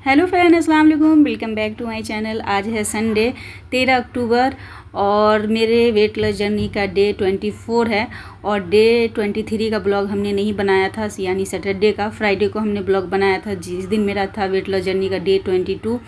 Hello friend, अस्सलाम वालेकुम। Welcome back to my channel. आज है संडे 13 अक्टूबर और मेरे वेट लॉस जर्नी का डे 24 है और डे 23 का ब्लॉग हमने नहीं बनाया था, यानी सैटरडे का। फ्राइडे को हमने ब्लॉग बनाया था जिस दिन मेरा था वेट लॉस जर्नी का डे 22।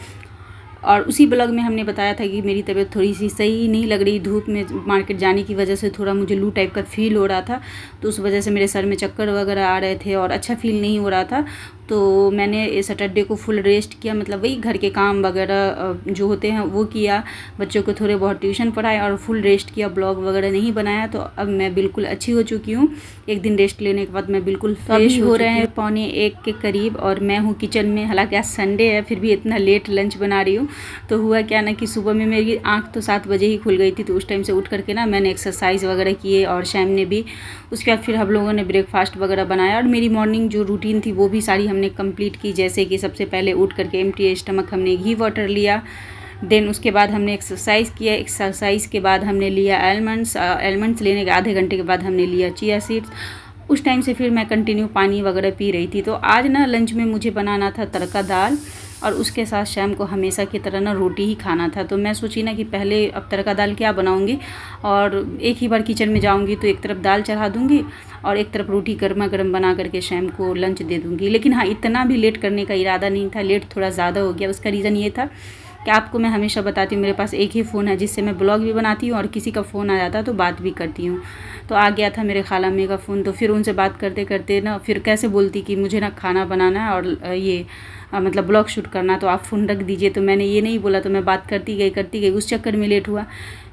और उसी ब्लॉग में हमने बताया था कि मेरी तबीयत थोड़ी सी सही नहीं लग रही, धूप में मार्केट जाने की वजह से थोड़ा मुझे लू टाइप का फ़ील हो रहा था, तो उस वजह से मेरे सर में चक्कर वगैरह आ रहे थे और अच्छा फ़ील नहीं हो रहा था। तो मैंने सैटरडे को फुल रेस्ट किया, मतलब वही घर के काम वगैरह जो होते हैं वो किया, बच्चों को थोड़े बहुत ट्यूशन पढ़ाया और फुल रेस्ट किया, ब्लॉग वगैरह नहीं बनाया। तो अब मैं बिल्कुल अच्छी हो चुकी हूँ। एक दिन रेस्ट लेने के बाद मैं बिल्कुल फ्रेश हो रहे हैं 12:45 के करीब और मैं हूँ किचन में। हालांकि आज संडे है फिर भी इतना लेट लंच बना रही हूँ। तो हुआ क्या ना कि सुबह में मेरी आँख तो 7 बजे ही खुल गई थी, तो उस टाइम से उठ करके ना मैंने एक्सरसाइज वगैरह किए और शैम ने भी। उसके बाद फिर हम लोगों ने ब्रेकफास्ट वगैरह बनाया और मेरी मॉर्निंग जो रूटीन थी वो भी सारी हमने कंप्लीट की। जैसे कि सबसे पहले उठ करके एम्प्टी स्टमक हमने घी वाटर लिया, देन उसके बाद हमने एक्सरसाइज किया। एक्सरसाइज के बाद हमने लिया एलमंड्स लेने के आधे घंटे के बाद हमने लिया चिया सीड्स। उस टाइम से फिर मैं कंटिन्यू पानी वगैरह पी रही थी। तो आज ना लंच में मुझे बनाना था तड़का दाल और उसके साथ शाम को हमेशा की तरह ना रोटी ही खाना था। तो मैं सोची ना कि पहले अब तड़का दाल क्या बनाऊंगी और एक ही बार किचन में जाऊंगी तो एक तरफ दाल चढ़ा दूंगी और एक तरफ रोटी गर्मा गर्म बना करके शाम को लंच दे दूंगी। लेकिन हाँ, इतना भी लेट करने का इरादा नहीं था, लेट थोड़ा ज़्यादा हो गया। उसका रीज़न ये था कि आपको मैं हमेशा बताती हूँ मेरे पास एक ही फ़ोन है जिससे मैं ब्लॉग भी बनाती हूँ और किसी का फ़ोन आ जाता है तो बात भी करती हूँ। तो आ गया था मेरे खाला अम्मी का फ़ोन, तो फिर उनसे बात करते करते ना फिर कैसे बोलती कि मुझे ना खाना बनाना है और ये मतलब ब्लॉग शूट करना, तो आप फ़ोन रख दीजिए। तो मैंने ये नहीं बोला, तो मैं बात करती गई, उस चक्कर में लेट हुआ।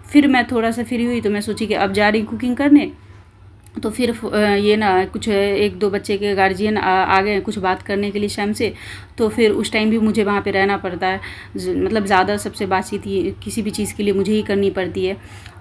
फिर मैं थोड़ा सा फ्री हुई तो मैं सोची कि अब जा रही कुकिंग करने। तो फिर ये ना कुछ 1-2 बच्चे के गार्जियन आ गए कुछ बात करने के लिए शाम से। तो फिर उस टाइम भी मुझे वहाँ पे रहना पड़ता है, मतलब ज़्यादा सबसे बातचीत ही किसी भी चीज़ के लिए मुझे ही करनी पड़ती है।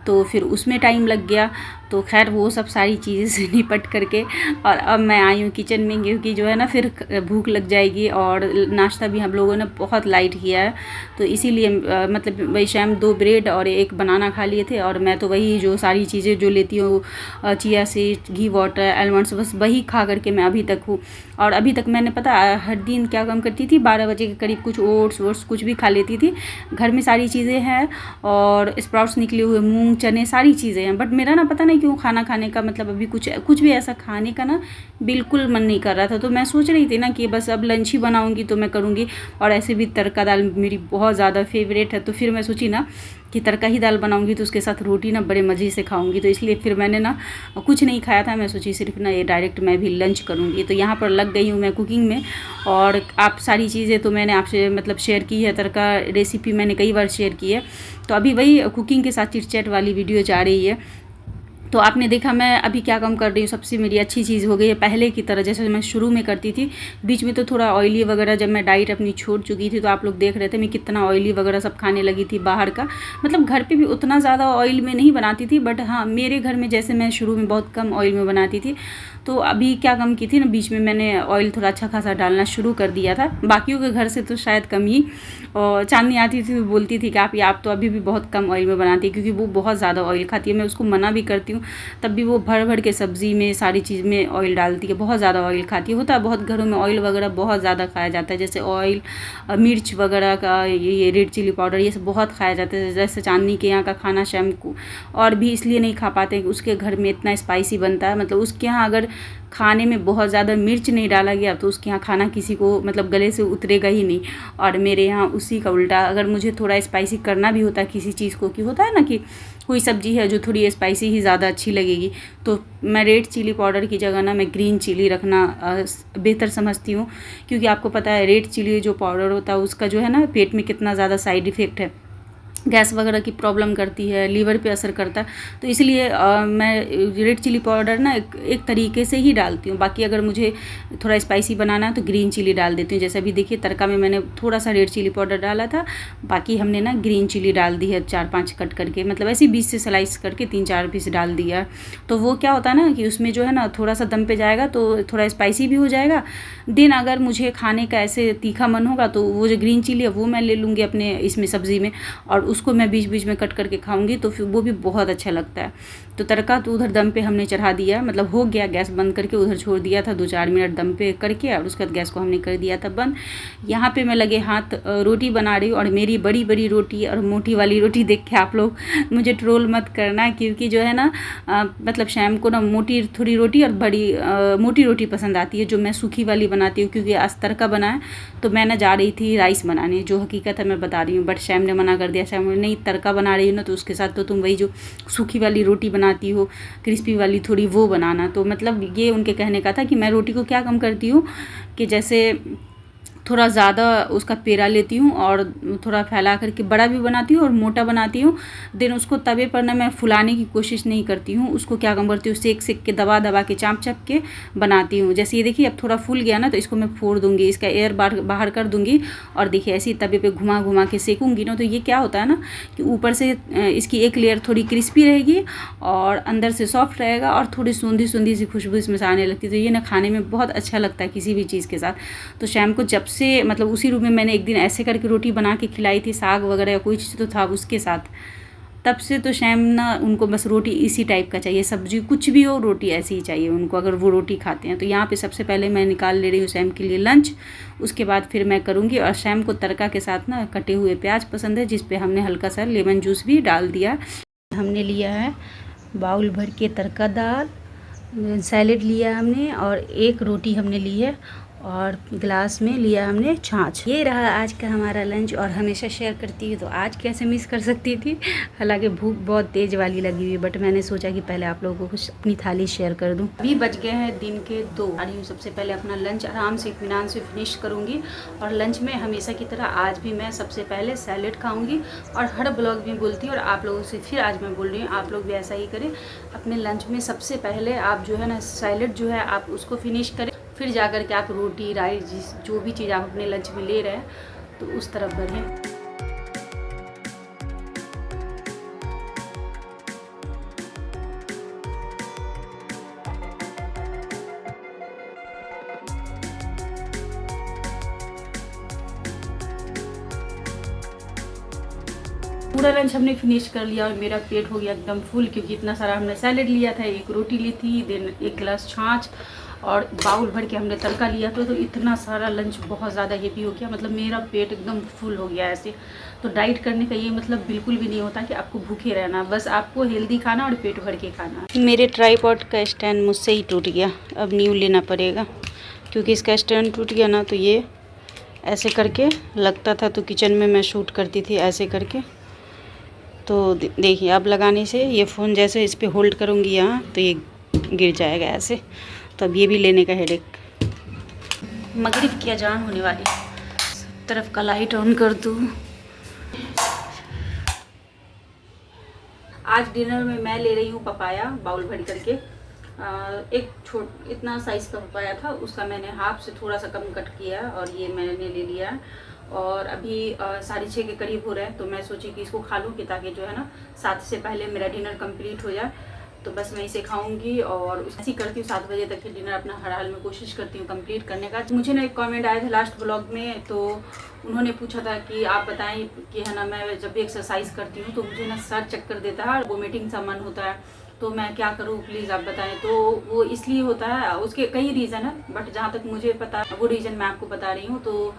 तो फिर उसमें टाइम लग गया। तो खैर वो सब सारी चीज़ें से निपट करके और अब मैं आई हूँ किचन में, क्योंकि जो है ना फिर भूख लग जाएगी और नाश्ता भी हम लोगों ने बहुत लाइट किया है। तो इसीलिए मतलब वही शाम 2 ब्रेड और 1 बनाना खा लिए थे और मैं तो वही जो सारी चीज़ें जो लेती हूँ चिया सीड्स, घी वाटर, आलमंड्स, बस वही खा करके मैं अभी तक हूँ। और अभी तक मैंने पता हर दिन क्या काम करती थी, 12 बजे के करीब कुछ ओट्स कुछ भी खा लेती थी। घर में सारी चीज़ें हैं और स्प्राउट्स निकले हुए, मूंग चने सारी चीज़ें हैं, बट मेरा ना पता नहीं क्यों खाना खाने का मतलब अभी कुछ भी ऐसा खाने का ना बिल्कुल मन नहीं कर रहा था। तो मैं सोच रही थी ना कि बस अब लंच ही बनाऊंगी तो मैं करूँगी। और ऐसे भी तड़का दाल मेरी बहुत ज़्यादा फेवरेट है, तो फिर मैं सोची ना कि तड़का ही दाल बनाऊंगी तो उसके साथ रोटी ना बड़े मज़े से खाऊंगी। तो इसलिए फिर मैंने ना कुछ नहीं खाया था, मैं सोची सिर्फ ना ये डायरेक्ट मैं भी लंच करूंगी। तो यहाँ पर लग गई हूँ मैं कुकिंग में। और आप सारी चीज़ें तो मैंने आपसे मतलब शेयर की है, तड़का रेसिपी मैंने कई बार शेयर की है। तो अभी वही कुकिंग के साथ चिट चैट वाली वीडियो जा रही है। तो आपने देखा मैं अभी क्या काम कर रही हूँ, सबसे मेरी अच्छी चीज़ हो गई है पहले की तरह जैसे मैं शुरू में करती थी। बीच में तो थोड़ा ऑयली वगैरह, जब मैं डाइट अपनी छोड़ चुकी थी तो आप लोग देख रहे थे मैं कितना ऑयली वगैरह सब खाने लगी थी बाहर का। मतलब घर पे भी उतना ज़्यादा ऑयल में नहीं बनाती थी, बट हाँ मेरे घर में जैसे मैं शुरू में बहुत कम ऑयल में बनाती थी। तो अभी क्या कम की थी ना, बीच में मैंने ऑयल थोड़ा अच्छा खासा डालना शुरू कर दिया था। बाकियों के घर से तो शायद कम ही। और चांदनी आती थी तो बोलती थी कि आप तो अभी भी बहुत कम ऑयल में बनाती है, क्योंकि वो बहुत ज़्यादा ऑयल खाती है। मैं उसको मना भी करती हूँ तब भी वो भर भर के सब्ज़ी में सारी चीज़ में ऑयल डालती है, बहुत ज़्यादा ऑयल खाती है। होता है बहुत घरों में ऑयल वगैरह बहुत ज़्यादा खाया जाता है, जैसे ऑयल, मिर्च वगैरह का, ये रेड चिली पाउडर, ये सब बहुत खाया जाता है। जैसे चांदनी के यहाँ का खाना शाम को और भी इसलिए नहीं खा पाते कि उसके घर में इतना स्पाइसी बनता है। मतलब उसके यहाँ अगर खाने में बहुत ज़्यादा मिर्च नहीं डाला गया तो उसके यहाँ खाना किसी को मतलब गले से उतरेगा ही नहीं। और मेरे यहाँ उसी का उल्टा, अगर मुझे थोड़ा स्पाइसी करना भी होता है किसी चीज़ को, कि होता है ना कि कोई सब्ज़ी है जो थोड़ी स्पाइसी ही ज़्यादा अच्छी लगेगी, तो मैं रेड चिली पाउडर की जगह ना मैं ग्रीन चिली रखना बेहतर समझती हूँ। क्योंकि आपको पता है रेड चिली जो पाउडर होता है उसका जो है ना पेट में कितना ज़्यादा साइड इफ़ेक्ट है, गैस वगैरह की प्रॉब्लम करती है, लीवर पे असर करता है। तो इसलिए मैं रेड चिली पाउडर ना एक तरीके से ही डालती हूँ। बाकी अगर मुझे थोड़ा स्पाइसी बनाना है तो ग्रीन चिली डाल देती हूँ। जैसे अभी देखिए तड़का में मैंने थोड़ा सा रेड चिली पाउडर डाला था, बाकी हमने ना ग्रीन चिली डाल दी है 4-5 कट करके, मतलब ऐसे 20 से स्लाइस करके 3-4 पीस डाल दिया। तो वो क्या होता है ना कि उसमें जो है ना थोड़ा सा दम पे जाएगा तो थोड़ा स्पाइसी भी हो जाएगा। देन अगर मुझे खाने का ऐसे तीखा मन होगा तो वो जो ग्रीन चिली है वो मैं ले लूँगी अपने इसमें सब्ज़ी में और उसको मैं बीच बीच में कट करके खाऊंगी, तो फिर वो भी बहुत अच्छा लगता है। तो तड़का तो उधर दम पे हमने चढ़ा दिया, मतलब हो गया, गैस बंद करके उधर छोड़ दिया था 2-4 मिनट दम पे करके, और उसके बाद गैस को हमने कर दिया था बंद। यहाँ पे मैं लगे हाथ रोटी बना रही हूँ, और मेरी बड़ी बड़ी रोटी और मोटी वाली रोटी देख के आप लोग मुझे ट्रोल मत करना, क्योंकि जो है ना मतलब शाम को ना मोटी थोड़ी रोटी और बड़ी मोटी रोटी पसंद आती है, जो मैं सूखी वाली बनाती हूँ। क्योंकि आज तड़का बना है तो मैं ना जा रही थी राइस बनाने, जो हकीकत है मैं बता रही हूँ, बट शैम ने मना कर दिया। शैम बोली नहीं, तड़का बना रही हूँ ना तो उसके साथ तो तुम वही जो सूखी वाली रोटी बनाती हो क्रिस्पी वाली थोड़ी वो बनाना। तो मतलब ये उनके कहने का था कि मैं रोटी को क्या कम करती हूँ कि जैसे थोड़ा ज़्यादा उसका पेड़ा लेती हूँ और थोड़ा फैला करके बड़ा भी बनाती हूँ और मोटा बनाती हूँ। देन उसको तवे पर ना मैं फुलाने की कोशिश नहीं करती हूँ, उसको क्या कम करती हूँ, सेक सेक के दबा दबा के चाप चाप के बनाती हूँ। जैसे ये देखिए अब थोड़ा फूल गया ना तो इसको मैं फोड़ दूँगी, इसका एयर बाहर कर दूँगी, और देखिए ऐसे ही तवे पे घुमा घुमा के सेकूँगी ना, तो ये क्या होता है ना कि ऊपर से इसकी एक लेयर थोड़ी क्रिस्पी रहेगी और अंदर से सॉफ्ट रहेगा, और थोड़ी सूंधी सूंधी सी खुशबू इसमें से आने लगती है। तो ये ना खाने में बहुत अच्छा लगता है किसी भी चीज़ के साथ। तो शाम को जब से मतलब उसी रूम में मैंने एक दिन ऐसे करके रोटी बना के खिलाई थी, साग वगैरह या कोई चीज़ तो था उसके साथ, तब से तो शैम ना उनको बस रोटी इसी टाइप का चाहिए, सब्जी कुछ भी हो रोटी ऐसी ही चाहिए उनको, अगर वो रोटी खाते हैं। तो यहाँ पे सबसे पहले मैं निकाल ले रही हूँ शैम के लिए लंच, उसके बाद फिर मैं करूँगी। और शैम को तड़का के साथ ना कटे हुए प्याज पसंद है, जिस पे हमने हल्का सा लेमन जूस भी डाल दिया। हमने लिया है बाउल भर के तड़का दाल, सैलेड लिया हमने, और एक रोटी हमने ली है, और गिलास में लिया हमने छाछ। ये रहा आज का हमारा लंच, और हमेशा शेयर करती है तो आज कैसे मिस कर सकती थी। हालांकि भूख बहुत तेज़ वाली लगी हुई, बट मैंने सोचा कि पहले आप लोगों को कुछ अपनी थाली शेयर कर दूं। अभी बज गए हैं दिन के 2। आ रही हूँ सबसे पहले अपना लंच आराम से इत्मीनान से फिनिश करूँगी, और लंच में हमेशा की तरह आज भी मैं सबसे पहले सैलेड खाऊँगी। और हर ब्लॉग में बोलती हूँ, और आप लोगों से फिर आज मैं बोल रही हूँ, आप लोग भी ऐसा ही करें। अपने लंच में सबसे पहले आप जो है ना सैलेड जो है आप उसको फिनिश करें, फिर जाकर के आप रोटी राइस जो भी चीज़ आप अपने लंच में ले रहे हैं तो उस तरफ बढ़ें। पूरा लंच हमने फिनिश कर लिया और मेरा पेट हो गया एकदम फुल, क्योंकि इतना सारा हमने सैलेड लिया था, एक रोटी ली थी, देन एक गिलास छाछ, और बाउल भर के हमने तड़का लिया था। तो इतना सारा लंच बहुत ज़्यादा हेवी हो गया, मतलब मेरा पेट एकदम फुल हो गया ऐसे। तो डाइट करने का ये मतलब बिल्कुल भी नहीं होता कि आपको भूखे रहना, बस आपको हेल्दी खाना और पेट भर के खाना। मेरे ट्राइपॉड का स्टैंड मुझसे ही टूट गया, अब न्यू लेना पड़ेगा, क्योंकि इसका स्टैंड टूट गया ना तो ये ऐसे करके लगता था, तो किचन में मैं शूट करती थी ऐसे करके। तो देखिए अब लगाने से ये फ़ोन जैसे इस पर होल्ड करूँगी यहाँ तो ये गिर जाएगा ऐसे। तो अब ये भी लेने का हेडेक। मगरिब की अजान होने वाली, सब तरफ का लाइट ऑन कर दूँ। आज डिनर में मैं ले रही हूँ पपाया बाउल भर करके। एक इतना साइज़ का पपाया था, उसका मैंने हाफ से थोड़ा सा कम कट किया, और ये मैंने ले लिया। और अभी 6:30 के करीब हो रहा है, तो मैं सोची कि इसको खा लूँ कि ताकि जो है ना 7 से पहले मेरा डिनर कंप्लीट हो जाए। तो बस मैं इसे खाऊंगी, और ऐसी करती हूँ 7 बजे तक के डिनर अपना हर हाल में कोशिश करती हूँ कंप्लीट करने का। मुझे ना एक कमेंट आया था लास्ट ब्लॉग में, तो उन्होंने पूछा था कि आप बताएं कि है ना मैं जब भी एक्सरसाइज करती हूँ तो मुझे ना सर चक्कर देता है और वोमिटिंग सा मन होता है, तो मैं क्या करूँ प्लीज़ आप बताएं। तो वो इसलिए होता है, उसके कई रीज़न है, बट जहाँ तक मुझे पता वो रीज़न मैं आपको बता रही हूँ। तो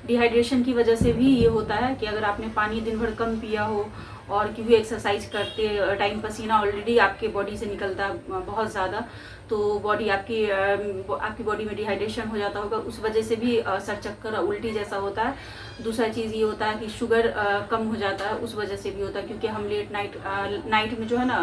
डिहाइड्रेशन की वजह से भी ये होता है कि अगर आपने पानी दिन भर कम पिया हो, और क्योंकि एक्सरसाइज करते टाइम पसीना ऑलरेडी आपके बॉडी से निकलता है बहुत ज़्यादा, तो बॉडी आपकी बॉडी में डिहाइड्रेशन हो जाता होगा, उस वजह से भी सर चक्कर उल्टी जैसा होता है। दूसरा चीज़ ये होता है कि शुगर कम हो जाता है, उस वजह से भी होता है, क्योंकि हम लेट नाइट में जो है ना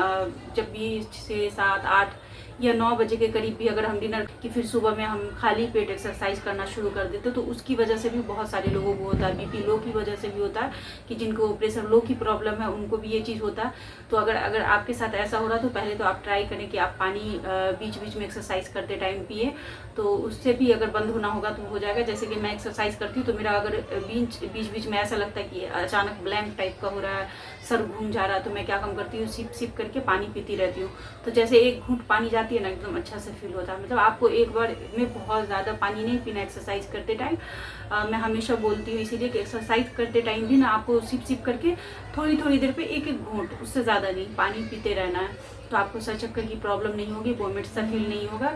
जब भी 6, 7, 8 या 9 बजे के करीब भी अगर हम डिनर की फिर सुबह में हम खाली पेट एक्सरसाइज करना शुरू कर देते, तो उसकी वजह से भी बहुत सारे लोगों को होता है। बीपी लो की वजह से भी होता है, कि जिनको प्रेशर लो की प्रॉब्लम है उनको भी ये चीज़ होता है। तो अगर आपके साथ ऐसा हो रहा है तो पहले तो आप ट्राई करें कि आप पानी बीच बीच में एक्सरसाइज करते टाइम पिए, तो उससे भी अगर बंद होना होगा तो हो जाएगा। जैसे कि मैं एक्सरसाइज करती हूँ तो मेरा अगर बीच बीच में ऐसा लगता है कि अचानक ब्लैंक टाइप का हो रहा है, सर घूम जा रहा है, तो मैं क्या काम करती हूँ, सिप सिप करके पानी पीती रहती हूँ। तो जैसे एक घूंट पानी जाती है ना, एकदम अच्छा से फील होता है। मतलब आपको एक बार में बहुत ज़्यादा पानी नहीं पीना एक्सरसाइज करते टाइम। मैं हमेशा बोलती हूँ इसीलिए कि एक्सरसाइज करते टाइम भी ना आपको सिप सिप करके थोड़ी थोड़ी देर पे एक घूंट, उससे ज़्यादा नहीं, पानी पीते रहना है। तो आपको सर चक्कर की प्रॉब्लम नहीं होगी, वोमिट सा फील नहीं होगा।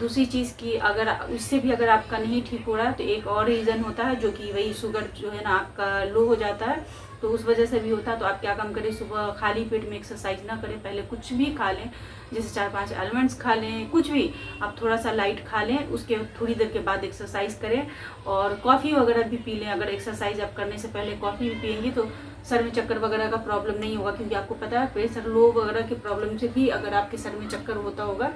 दूसरी चीज़ की अगर उससे भी अगर आपका नहीं ठीक हो रहा है तो एक और रीज़न होता है, जो कि वही शुगर जो है ना आपका लो हो जाता है, तो उस वजह से भी होता है। तो आप क्या काम करें, सुबह खाली पेट में एक्सरसाइज ना करें, पहले कुछ भी खा लें, जैसे 4-5 आलमंड्स खा लें, कुछ भी आप थोड़ा सा लाइट खा लें, उसके थोड़ी देर के बाद एक्सरसाइज करें। और कॉफ़ी वगैरह भी पी लें, अगर एक्सरसाइज आप करने से पहले कॉफ़ी भी पियेंगी तो सर में चक्कर वगैरह का प्रॉब्लम नहीं होगा, क्योंकि आपको पता है प्रेशर लो वगैरह की प्रॉब्लम से भी अगर आपके सर में चक्कर होता होगा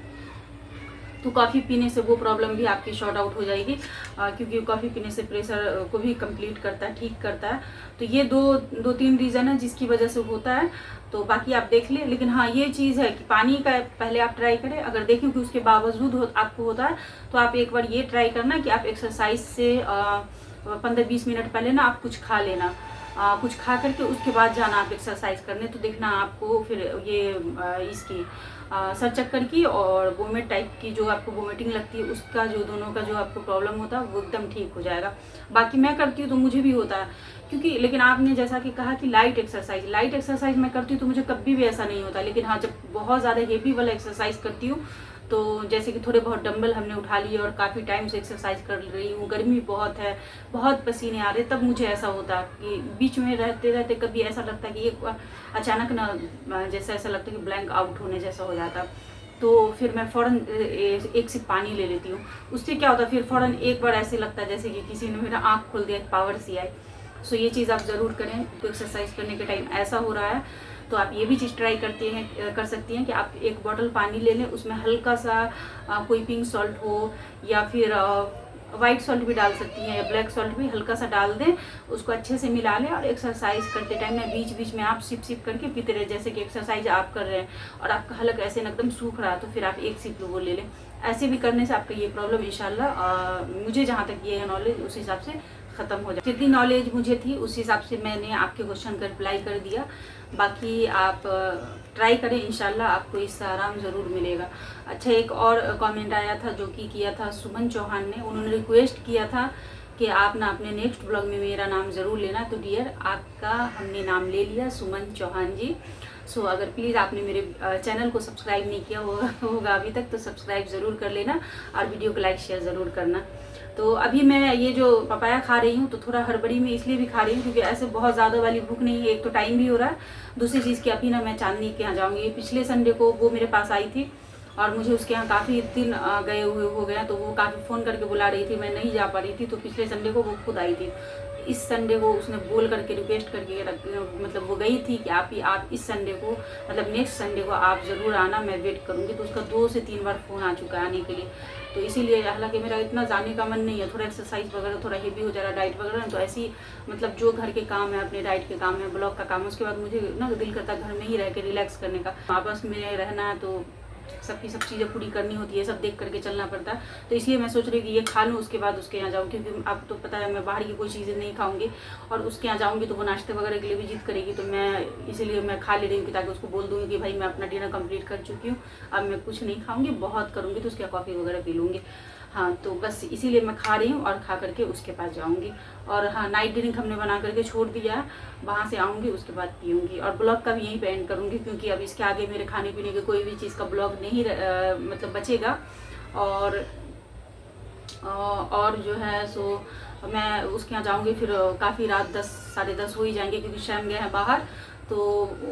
तो कॉफ़ी पीने से वो प्रॉब्लम भी आपकी शॉर्ट आउट हो जाएगी, क्योंकि कॉफ़ी पीने से प्रेशर को भी कंप्लीट करता है, ठीक करता है। तो ये दो तीन रीज़न है जिसकी वजह से होता है, तो बाकी आप देख लें। लेकिन हाँ, ये चीज़ है कि पानी का पहले आप ट्राई करें, अगर देखें कि उसके बावजूद आपको होता है तो आप एक बार ये ट्राई करना कि आप एक्सरसाइज से 15-20 मिनट पहले ना आप कुछ खा लेना, कुछ खा करके उसके बाद जाना आप एक्सरसाइज करने, तो देखना आपको फिर ये इसकी सर चक्कर की और वोमिट टाइप की जो आपको वोमिटिंग लगती है उसका जो दोनों का जो आपको प्रॉब्लम होता है वो एकदम ठीक हो जाएगा। बाकी मैं करती हूँ तो मुझे भी होता है, क्योंकि लेकिन आपने जैसा कि कहा कि लाइट एक्सरसाइज मैं करती हूँ तो मुझे कभी भी ऐसा नहीं होता। लेकिन हाँ, जब बहुत ज़्यादा हेवी वाला एक्सरसाइज करती हूँ तो जैसे कि थोड़े बहुत डंबल हमने उठा लिए और काफ़ी टाइम से एक्सरसाइज कर रही हूँ, गर्मी बहुत है, बहुत पसीने आ रहे, तब मुझे ऐसा होता है कि बीच में रहते रहते कभी ऐसा लगता है कि एक अचानक ना जैसे ऐसा लगता है कि ब्लैंक आउट होने जैसा हो जाता, तो फिर मैं फ़ौरन एक सिप पानी ले लेती हूँ। उससे क्या होता है, फिर फ़ौरन एक बार ऐसे लगता है जैसे कि किसी ने मेरा आँख खोल दिया, पावर सी आई। सो ये चीज़ आप ज़रूर करें, तो एक्सरसाइज करने के टाइम ऐसा हो रहा है तो आप ये भी चीज़ ट्राई कर सकती हैं कि आप एक बॉटल पानी ले लें, उसमें हल्का सा कोई पिंक सॉल्ट हो या फिर वाइट सॉल्ट भी डाल सकती हैं या ब्लैक सॉल्ट भी हल्का सा डाल दें, उसको अच्छे से मिला लें और एक्सरसाइज करते टाइम में बीच बीच में आप सिप करके पीते रहे, जैसे कि एक्सरसाइज आप कर रहे हैं और आपका हलक ऐसे एकदम सूख रहा है तो फिर आप एक सिप वो ले लें। ऐसे भी करने से आपका ये प्रॉब्लम इंशाल्लाह मुझे जहाँ तक ये है नॉलेज उस हिसाब से ख़त्म हो जाए। जितनी नॉलेज मुझे थी उस हिसाब से मैंने आपके क्वेश्चन का रिप्लाई कर दिया। बाकी आप ट्राई करें, इंशाल्लाह आपको इससे आराम ज़रूर मिलेगा। अच्छा, एक और कमेंट आया था जो कि किया था सुमन चौहान ने, उन्होंने रिक्वेस्ट किया था कि आप ना अपने नेक्स्ट ब्लॉग में मेरा नाम ज़रूर लेना, तो डियर आपका हमने नाम ले लिया, सुमन चौहान जी। सो अगर प्लीज़ आपने मेरे चैनल को सब्सक्राइब नहीं किया होगा अभी तक तो सब्सक्राइब ज़रूर कर लेना और वीडियो को लाइक शेयर ज़रूर करना। तो अभी मैं ये जो पपाया खा रही हूँ तो थोड़ा हड़बड़ी में इसलिए भी खा रही हूँ क्योंकि ऐसे बहुत ज़्यादा वाली भूख नहीं है, एक तो टाइम भी हो रहा है, दूसरी चीज़ की अभी ना मैं चांदनी के यहाँ जाऊँगी। पिछले संडे को वो मेरे पास आई थी और मुझे उसके यहाँ काफ़ी दिन गए हुए हो गए, तो वो काफ़ी फ़ोन करके बुला रही थी, मैं नहीं जा पा रही थी, तो पिछले संडे को वो खुद आई थी। इस संडे को उसने बोल करके रिक्वेस्ट करके मतलब वो गई थी कि आप इस संडे को मतलब नेक्स्ट संडे को आप ज़रूर आना, मैं वेट करूँगी। तो उसका 2 से 3 बार फ़ोन आ चुका है आने के लिए, तो इसीलिए हालांकि मेरा इतना जाने का मन नहीं है, थोड़ा एक्सरसाइज वगैरह थोड़ा हेवी हो जा रहा है, डाइट वगैरह, तो ऐसी मतलब जो घर के काम है, अपने डाइट के काम है, ब्लॉग का काम है, उसके बाद मुझे ना दिल करता है घर में ही रह के रिलैक्स करने का। आपस में रहना है तो सबकी सब चीज़ें पूरी करनी होती है, सब देख करके चलना पड़ता है, तो इसलिए मैं सोच रही कि ये खा लूँ उसके बाद उसके यहाँ जाऊँ, क्योंकि आपको तो पता है मैं बाहर की कोई चीज़ें नहीं खाऊंगी और उसके यहाँ जाऊँगी तो वो नाश्ते वगैरह के लिए भी जिद करेगी, तो मैं इसीलिए मैं खा ले रही हूँ कि ताकि उसको बोल दूँगी कि भाई मैं अपना डिनर कंप्लीट कर चुकी हूँ, अब मैं कुछ नहीं खाऊँगी, बहुत करूँगी तो उसके कॉफ़ी वगैरह पी लूँगी। हाँ, तो बस इसीलिए मैं खा रही हूँ और खा करके उसके पास जाऊँगी। और हाँ, नाइट ड्रिंक हमने बना करके छोड़ दिया है, वहाँ से आऊँगी उसके बाद पीऊँगी और ब्लॉग का भी यहीं पे एंड करूँगी, क्योंकि अब इसके आगे मेरे खाने पीने के कोई भी चीज़ का ब्लॉग नहीं मतलब बचेगा। और जो है सो मैं उसके यहाँ जाऊँगी, फिर काफ़ी रात 10 साढ़े 10 हो ही जाएंगे, क्योंकि शैम गए हैं बाहर, तो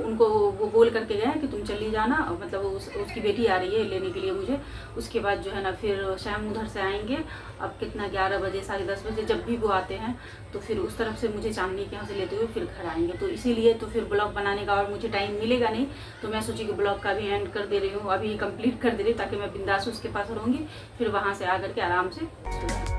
उनको वो बोल करके गए हैं कि तुम चली जाना, मतलब उसकी बेटी आ रही है लेने के लिए मुझे। उसके बाद जो है ना फिर शाम उधर से आएंगे, अब कितना 11 बजे साढ़े 10 बजे जब भी वो आते हैं, तो फिर उस तरफ से मुझे चांदनी के यहाँ से लेते हुए फिर घर आएंगे, तो इसीलिए तो फिर ब्लॉग बनाने का और मुझे टाइम मिलेगा नहीं, तो मैं सोची कि ब्लॉग का भी एंड कर दे रही हूँ, अभी कंप्लीट कर दे रही हूँ, ताकि मैं बिंदास उसके पास रहूँगी, फिर वहाँ से आकर के आराम से